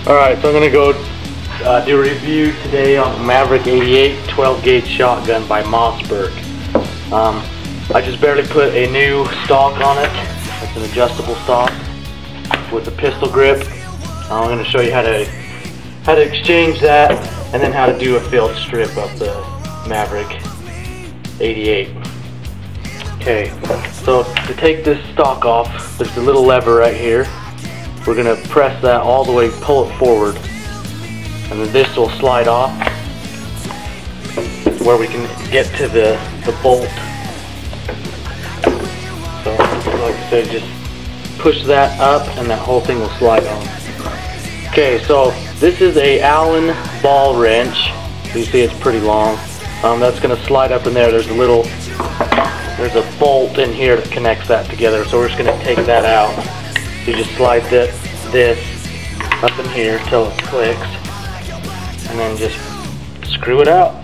Alright, so I'm going to go do a review today on Maverick88 12-gauge shotgun by Maverick. I just barely put a new stock on it. It's an adjustable stock with a pistol grip. I'm going to show you how to exchange that and then how to do a field strip of the Maverick88. Okay, so to take this stock off, there's a little lever right here. We're going to press that all the way, pull it forward, and then this will slide off where we can get to the bolt. So like I said, just push that up and that whole thing will slide on. Okay, so this is a Allen ball wrench. You see it's pretty long. That's going to slide up in there. There's a bolt in here that connects that together, so we're just going to take that out. You just slide this up in here till it clicks, and then just screw it out.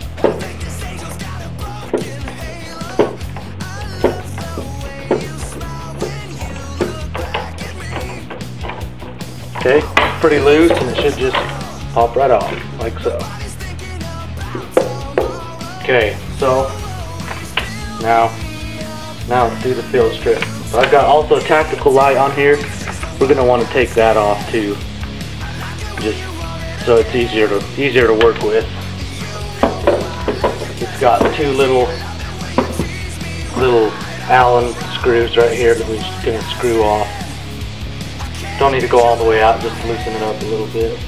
Okay, it's pretty loose and it should just pop right off, like so. Okay, so now let's do the field strip. So I've got also a tactical light on here. We're going to want to take that off too, just so it's easier to work with. It's got two little Allen screws right here that we're just going to screw off. Don't need to go all the way out, just loosen it up a little bit.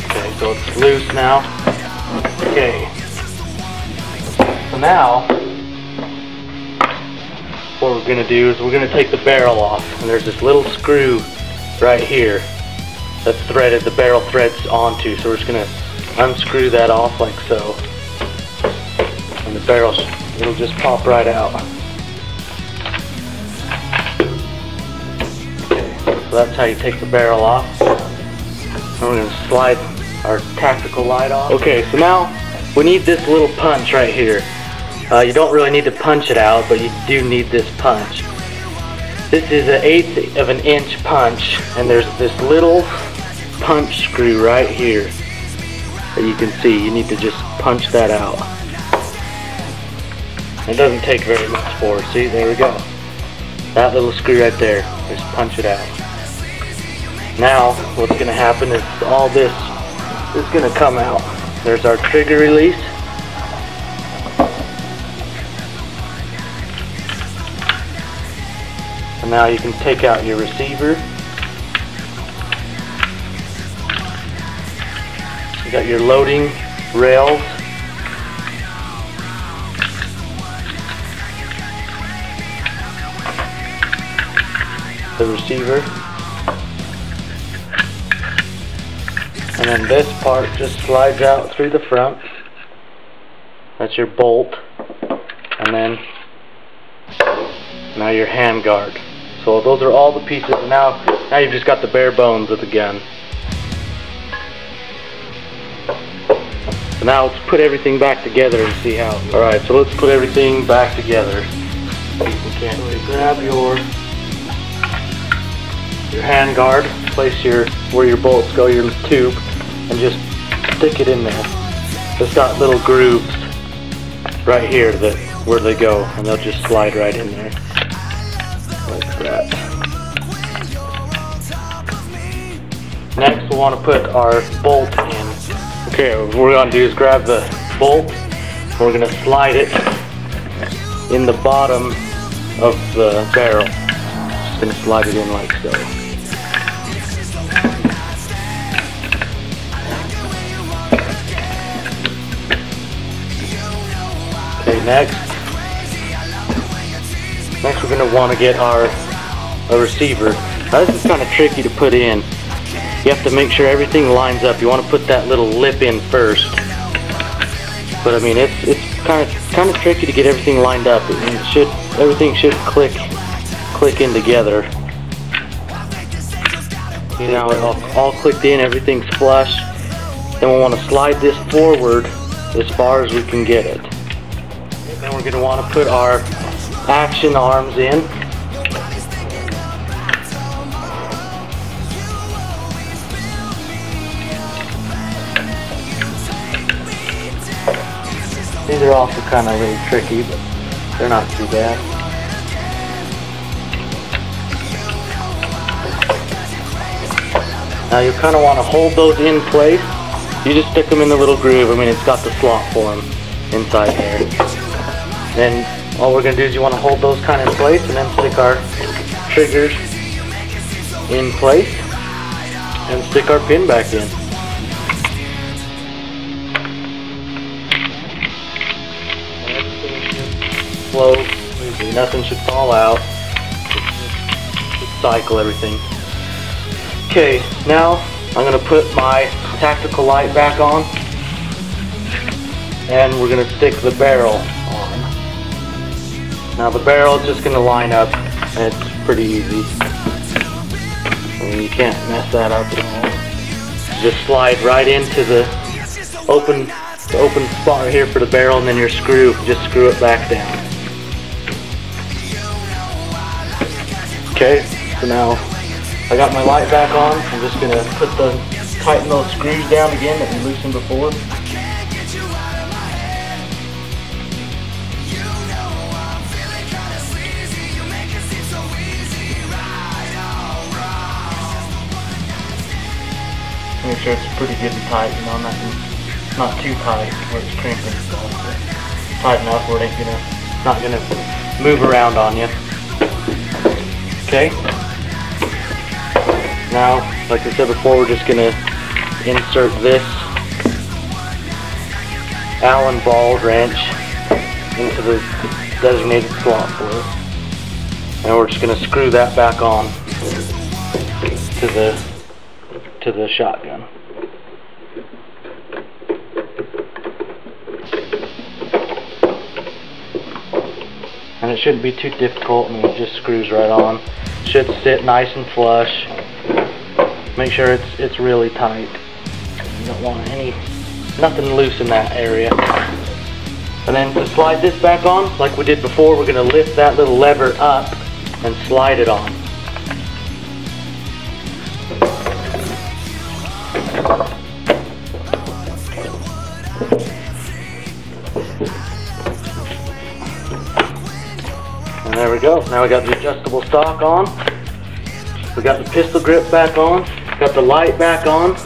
Okay, so it's loose now. Okay. So now, what we're going to do is we're going to take the barrel off, and there's this little screw right here that's threaded, the barrel threads onto, so we're just going to unscrew that off like so, and the barrel, it'll just pop right out. Okay, so that's how you take the barrel off. And we're going to slide our tactical light off. Okay, so now we need this little punch right here. You don't really need to punch it out, but you do need this punch. This is an 1/8 of an inch punch, and there's this little punch screw right here that you can see. You need to just punch that out. It doesn't take very much force. See, there we go. That little screw right there. Just punch it out. Now, what's going to happen is all this is going to come out. There's our trigger release. And now you can take out your receiver. You got your loading rails. The receiver. And then this part just slides out through the front. That's your bolt. And then now your hand guard. So those are all the pieces. Now you've just got the bare bones of the gun. So now let's put everything back together and see how. Alright, so let's put everything back together. You can grab your hand guard, place where your bolts go, your tube, and just stick it in there. It's got little grooves right here where they go, and they'll just slide right in there. Like that. Next, we'll want to put our bolt in. Okay, what we're going to do is grab the bolt. We're going to slide it in the bottom of the barrel. Just going to slide it in like so. Okay, next we're going to want to get a receiver. Now this is kind of tricky to put in. You have to make sure everything lines up. You want to put that little lip in first. But I mean, it's kind of tricky to get everything lined up. Everything should click in together. You know, it's all clicked in. Everything's flush. Then we'll want to slide this forward as far as we can get it. Then we're going to want to put our action arms in. They're also kind of a little tricky, but they're not too bad. Now you kind of want to hold those in place. You just stick them in the little groove. I mean, it's got the slot for them inside there. Then all we're going to do is you want to hold those kind of in place and then stick our triggers in place and stick our pin back in. Everything should flow smoothly. Nothing should fall out. Just cycle everything. Okay, now I'm going to put my tactical light back on, and we're going to stick the barrel on. Now the barrel is just going to line up, and it's pretty easy. I mean, you can't mess that up at all. Just slide right into the open spot right here for the barrel, and then your screw, just screw it back down. Okay, so now I got my light back on. I'm just going to tighten those screws down again that we loosened before. Make sure it's pretty good and tight, you know, not too tight where it's crimping and stuff, but tight enough where it ain't not gonna move around on you. Okay. Now, like I said before, we're just gonna insert this Allen ball wrench into the designated slot for it, and we're just gonna screw that back on to the shotgun. And it shouldn't be too difficult. I mean, it just screws right on. Should sit nice and flush. Make sure it's really tight. You don't want nothing loose in that area. And then to slide this back on, like we did before, we're going to lift that little lever up and slide it on. And there we go. Now we got the adjustable stock on. We got the pistol grip back on. Got the light back on.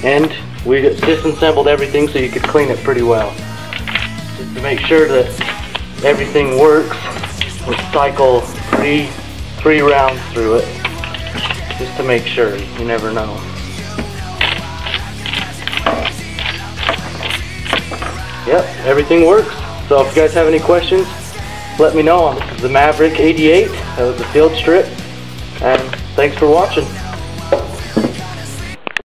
And we disassembled everything so you could clean it pretty well. Just to make sure that everything works, we'll cycle three rounds through it. Just to make sure. You never know. Yep, everything works. So if you guys have any questions, let me know. This is the Maverick88. That was the field strip. And thanks for watching.